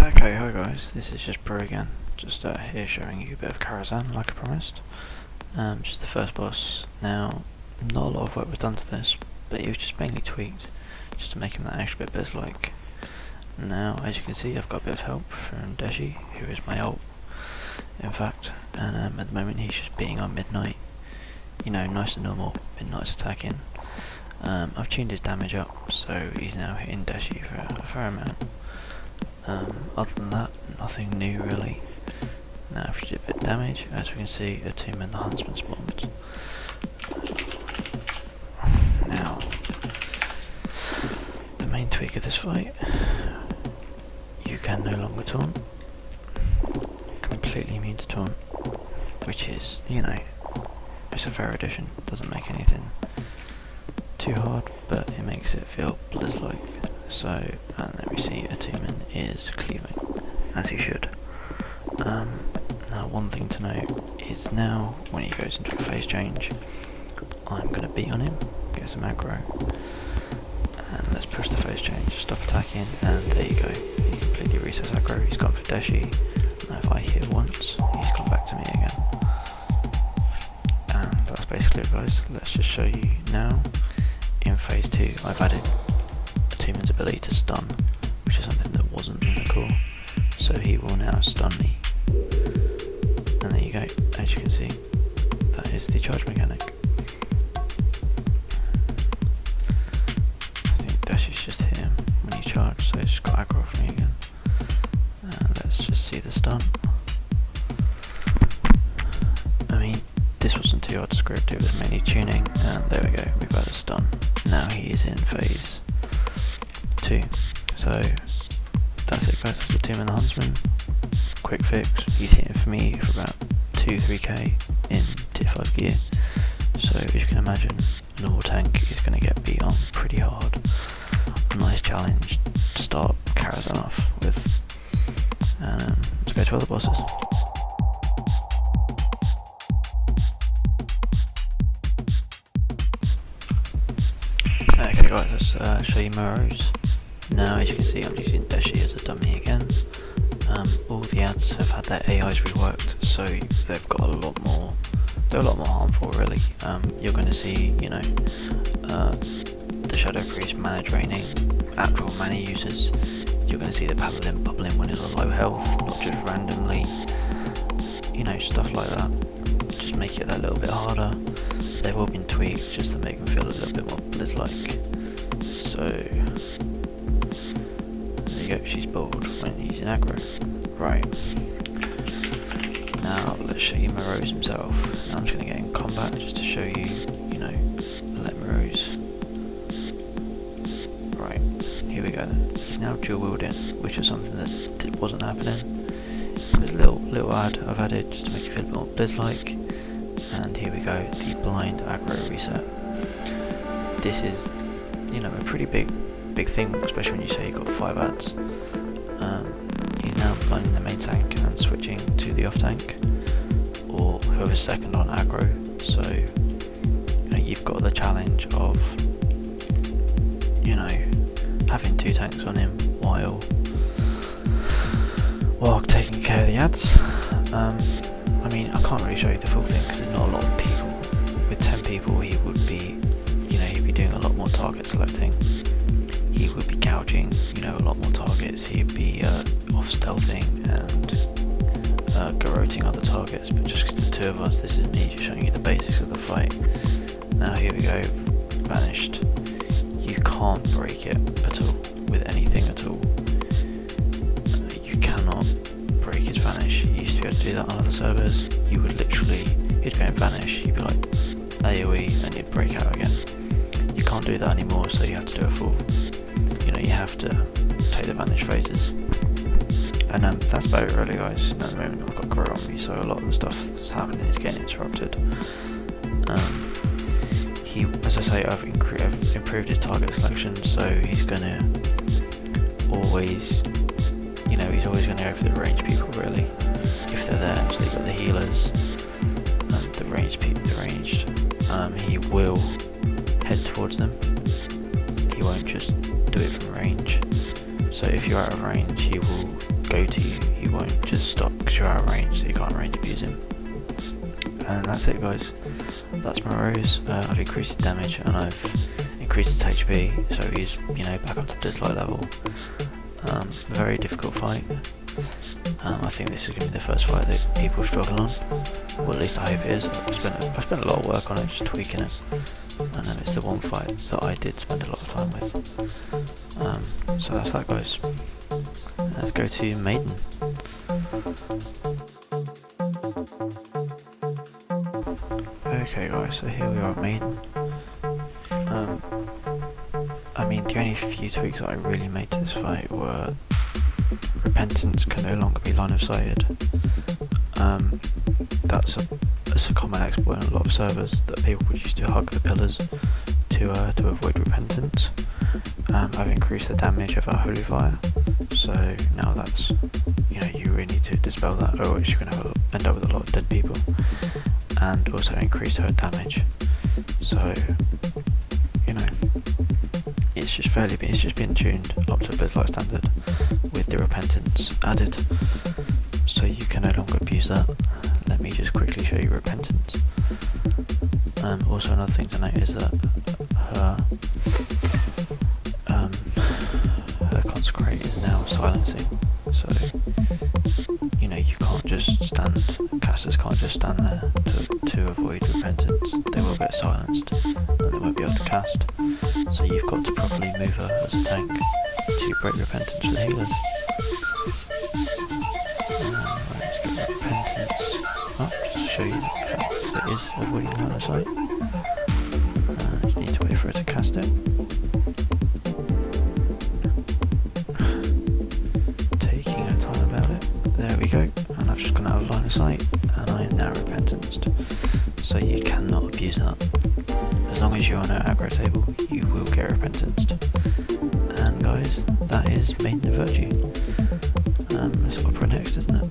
Okay, hi guys, this is just Pro again, just here showing you a bit of Karazhan like I promised. Just the first boss. Now, not a lot of work was done to this, but it was just mainly tweaked, just to make him that extra bit Blizzlike. Now, as you can see, I've got a bit of help from Deshi, who is my ult, in fact, and at the moment he's just beating on Midnight, you know, nice and normal, Midnight's attacking. I've tuned his damage up, so he's now hitting Deshi for a fair amount. Other than that, nothing new really. Now if you do a bit of damage, as we can see, a tomb and the huntsman spawned. Now, the main tweak of this fight, you can no longer taunt. Completely immune to taunt, which is, you know, it's a fair addition, doesn't make anything too hard, but it makes it feel Blizzlike. So, and then we see Atuman is cleaving, as he should. Now one thing to note is now, when he goes into a phase change, I'm going to beat on him, get some aggro, and let's push the phase change, stop attacking, and there you go, he completely resets aggro, he's gone for Deshi. Now if I hit once, he's come back to me again. And that's basically it guys, let's just show you now. In phase 2, I've added Atuman's ability to stun, which is something that wasn't in the core, so he will now stun me. And there you go, as you can see, that is the charge mechanic. I think Dashi's just hit him when he charged, so he's just got aggro off me again. And let's just see the stun. I mean, this wasn't too hard to script, it was mainly tuning, and there we go, we've had a stun. Now he is in phase 2. So that's it guys, that's the tomb and the huntsman. Quick fix, he's hitting for me for about 2-3k in tier 5 gear. So as you can imagine, a normal tank is going to get beat on pretty hard. A nice challenge to start Karazhan off with. Let's go to other bosses. Okay guys, let's show you Moros. Now as you can see, I'm using Deshi as a dummy again. All the ads have had their AIs reworked, so they've got a lot more, they're a lot more harmful really. You're going to see, you know, the Shadow Priest mana draining actual mana users. You're going to see the Paladin bubbling when it's on low health, not just randomly, you know, stuff like that. Just make it that little bit harder. They've all been tweaked just to make them feel a little bit more Blizzlike. So there you go, she's bald when he's in aggro. Right. Now let's show you Moros himself. Now I'm just going to get in combat just to show you, you know, let Moros. Right, here we go then. He's now dual wielding, which is something that wasn't happening. There's a little ad I've added just to make you feel a bit more Blizzlike. And here we go, the blind aggro reset. This is, you know, a pretty big thing, especially when you say you've got 5 ads. He's now blinding the main tank and switching to the off tank, or whoever's second on aggro. So, you know, you've got the challenge of, you know, having 2 tanks on him while taking care of the ads. I mean, I can't really show you the full thing because there's not a lot of people. With 10 people he would be, you know, he'd be doing a lot more target selecting. He would be gouging, you know, a lot more targets. He'd be off stealthing and garroting other targets. But just because the 2 of us, this is me just showing you the basics of the fight. Now here we go, vanished. You can't break it at all, with anything at all. You cannot break his vanish. You used to be able to do that on other servers. You would literally, he'd go and vanish, you'd be like AoE and you'd break out again. You can't do that anymore, so you have to do a full, you know, you have to take the vanish phases. And that's about it really guys. At the moment I've got Grow on me, so a lot of the stuff that's happening is getting interrupted. As I say, I've improved his target selection, so he's gonna always, you know, he's always going to go for the ranged people really, if they're there. So you've got the healers, the ranged people, he will head towards them, he won't just do it from range. So if you're out of range, he will go to you. He won't just stop because you're out of range, so you can't range abuse him. And that's it, guys. That's my Rose. I've increased his damage and I've increased his HP, so he's, you know, back up to Blizzlike level. Very difficult fight. I think this is going to be the first fight that people struggle on, or at least I hope it is. I spent a lot of work on it, just tweaking it, and it's the one fight that I did spend a lot of time with. So that's that, guys. Let's go to Maiden. Okay guys, so here we are at Maiden. I mean, the only few tweaks that I really made to this fight were Repentance can no longer be line of sighted. That's a common exploit on a lot of servers, that people would use to hug the pillars to avoid Repentance. I've increased the damage of our Holy Fire, so now that's, you know, you really need to dispel that, or else you're going to end up with a lot of dead people. And also increase her damage, so, you know, it's just been tuned up to Blizzlike standard with the Repentance added, so you can no longer abuse that. Let me just quickly show you Repentance. Also another thing to note is that her Consecrate is now silencing, so, you know, you can't just casters can't just stand there to avoid Repentance. They will get silenced and they won't be able to cast, so you've got to properly move her as a tank to break Repentance for the healers. Let's get that Repentance up just to show you the fact that it is avoiding line of sight. You need to wait for her to cast it. Taking her time about it. There we go, and I've just gone out of line of sight and I am now Repentanced. So you cannot abuse that. As long as you're on an aggro table, you will get Repentanced. And guys, that is Maiden of Virtue. It's Opera next, isn't it?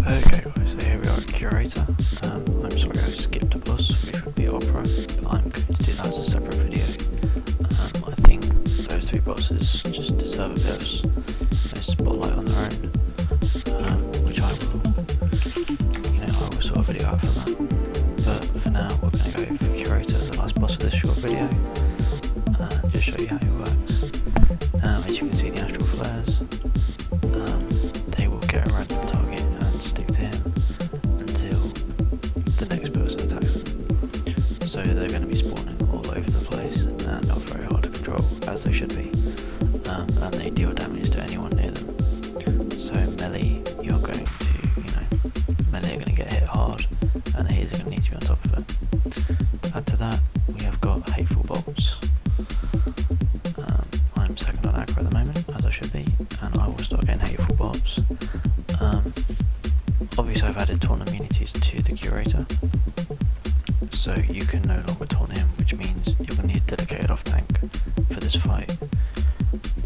Okay guys, so here we are at Curator. I'm sorry I skipped a boss, which would be Opera, but I'm going to do that as a separate video. I think those three bosses just deserve a bit of spotlight on their own, which I will sort a video out for that. But for now, we're going to go for Curator as the last boss of this short video, just show you how it works. As you can see, the Astral Flares, they will get a random target and stick to him until the next person attacks them. So they're going to be spawning all over the place and not very hard to control, as they should be. And they deal damage to anyone near them. So melee, you're going to, melee are going to get hit hard, and the healers are going to need to be on top of it. Add to that, we have got Hateful Bolts. I'm second on aggro at the moment, as I should be, and I will start getting Hateful Bolts. Obviously I've added taunt immunities to the Curator, so you can no longer taunt him, which means you're going to need a dedicated off tank for this fight,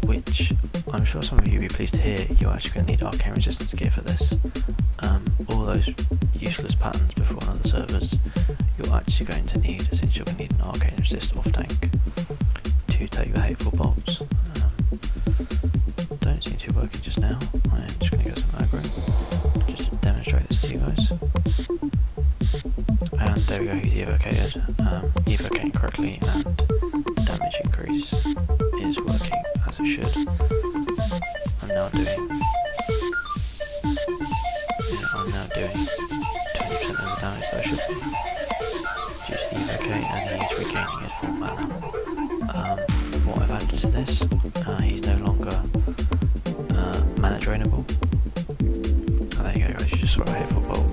which I'm sure some of you will be pleased to hear. You're actually going to need arcane resistance gear for this. All those useless patterns before on other servers, you're actually going to need, since you're going to need an arcane resist off tank to take the Hateful Bolts. Don't seem to be working just now. I'm just going to get some aggro just to demonstrate this to you guys. And there we go, he's evocated. Evocating correctly and damage increase is working as it should. I'm now doing 20% of the damage that I should be. Just the evocate, and he's regaining his full mana. What I've added to this, he's no longer mana drainable. Oh, there you go guys, you just saw a Hateful Bolt.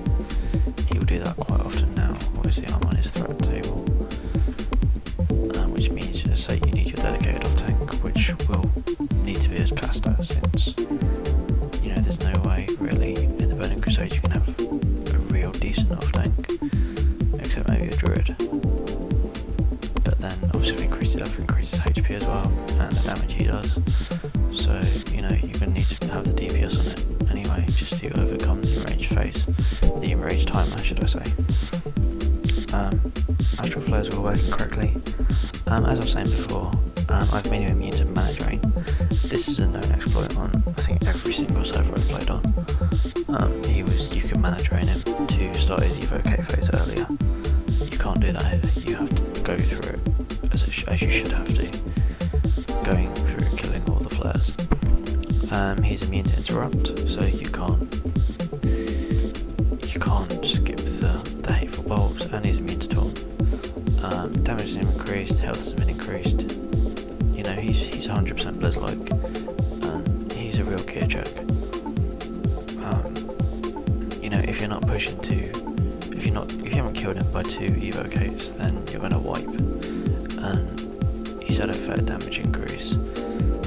He will do that quite often now. Obviously I'm on his threat table, which means, just say you need your dedicated off tank, which will need to be as caster, since there's no way really in the Burning Crusade you can have a real decent off tank, except maybe a druid. But then obviously increases HP as well, and the damage he does. So you're going to need to have the DPS on it anyway, just to overcome the enraged phase, the enraged timer should I say. Astral Flare flows are all working correctly. As I was saying before, I've made him immune to mana drain. This is a known exploit on, I think, every single server I've played on. You can mana drain him to start his evoke phase earlier. You can't do that here. You have to go through it as you should have to, going through killing all the flares. He's immune to interrupt, so you can't skip the hateful bolts, and he's immune to taunt. Damage has been increased, health has been increased. You know, he's 100% Blizzlike. He's a real gear check. You know, if you're not pushing if you haven't killed him by 2 evocates, then you're gonna wipe. He's had a fair damage increase,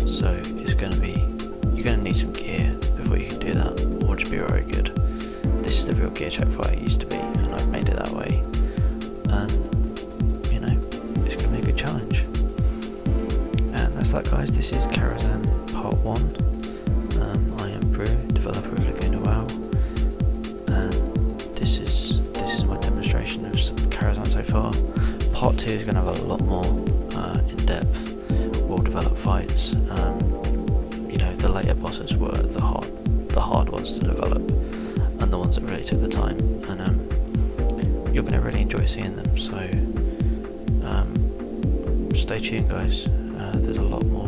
so you're gonna need some gear before you can do that, or just be very good. This is the real gear check fight it used to be, and I've made it that way. You know, it's gonna be a good challenge. And that's that, guys. This is Karazhan Part 1. I am Brew, developer of Laguna Wow, and this is my demonstration of Karazhan so far. Part 2 is going to have a lot more in-depth, well-developed fights. You know, the later bosses were the hard ones to develop, and the ones that really took the time. And you're going to really enjoy seeing them. So stay tuned, guys. There's a lot more